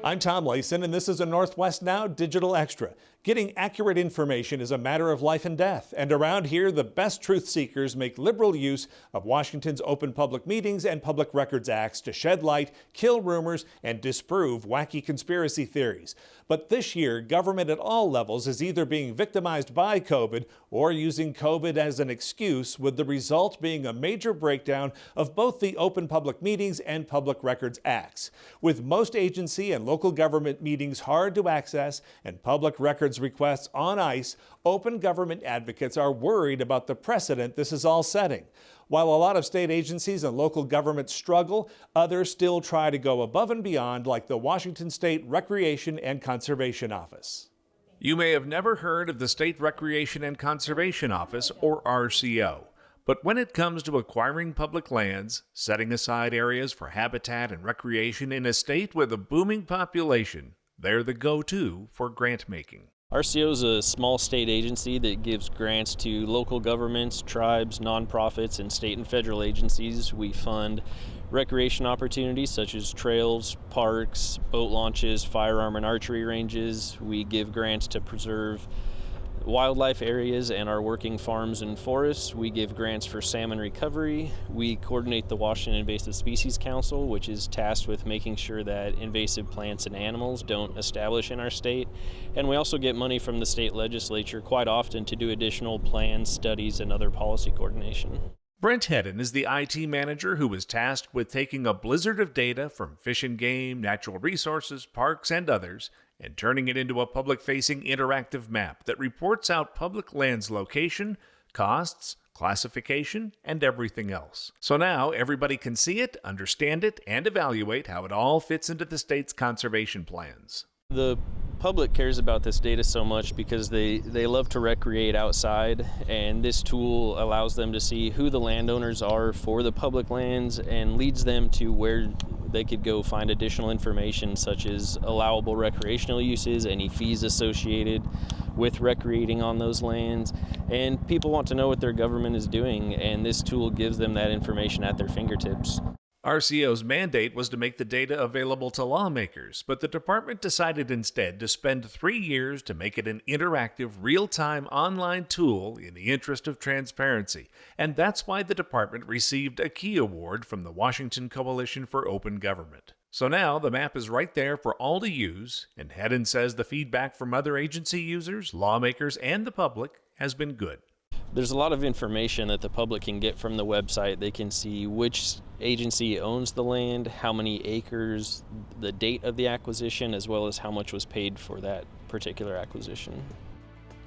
I'm Tom Layson, and this is a Northwest Now Digital Extra. Getting accurate information is a matter of life and death, and around here, the best truth seekers make liberal use of Washington's Open Public Meetings and Public Records Acts to shed light, kill rumors, and disprove wacky conspiracy theories. But this year, government at all levels is either being victimized by COVID or using COVID as an excuse, with the result being a major breakdown of both the Open Public Meetings and Public Records Acts. With most agency and local government meetings hard to access and public records requests on ice, open government advocates are worried about the precedent this is all setting. While a lot of state agencies and local governments struggle, others still try to go above and beyond, like the Washington State Recreation and Conservation Office. You may have never heard of the State Recreation and Conservation Office, or RCO. But when it comes to acquiring public lands, setting aside areas for habitat and recreation in a state with a booming population, they're the go-to for grant making. RCO is a small state agency that gives grants to local governments, tribes, nonprofits, and state and federal agencies. We fund recreation opportunities such as trails, parks, boat launches, firearm and archery ranges. We give grants to preserve wildlife areas and our working farms and forests. We give grants for salmon recovery. We coordinate the Washington Invasive Species Council, which is tasked with making sure that invasive plants and animals don't establish in our state. And we also get money from the state legislature quite often to do additional plans, studies, and other policy coordination. Brent Hedden is the IT manager who was tasked with taking a blizzard of data from Fish and Game, natural resources, parks, and others, and turning it into a public-facing interactive map that reports out public lands location, costs, classification, and everything else. So now everybody can see it, understand it, and evaluate how it all fits into the state's conservation plans. The public cares about this data so much because they love to recreate outside, and this tool allows them to see who the landowners are for the public lands and leads them to where they could go find additional information such as allowable recreational uses, any fees associated with recreating on those lands. And people want to know what their government is doing, and this tool gives them that information at their fingertips. RCO's mandate was to make the data available to lawmakers, but the department decided instead to spend 3 years to make it an interactive, real-time online tool in the interest of transparency. And that's why the department received a key award from the Washington Coalition for Open Government. So now the map is right there for all to use, and Hedden says the feedback from other agency users, lawmakers, and the public has been good. There's a lot of information that the public can get from the website. They can see which agency owns the land, how many acres, the date of the acquisition, as well as how much was paid for that particular acquisition.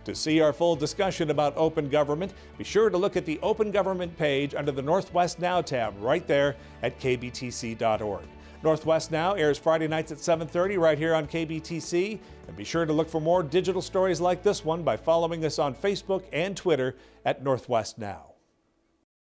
To see our full discussion about open government, be sure to look at the Open Government page under the Northwest Now tab right there at kbtc.org. Northwest Now airs Friday nights at 7:30 right here on KBTC. And be sure to look for more digital stories like this one by following us on Facebook and Twitter at Northwest Now.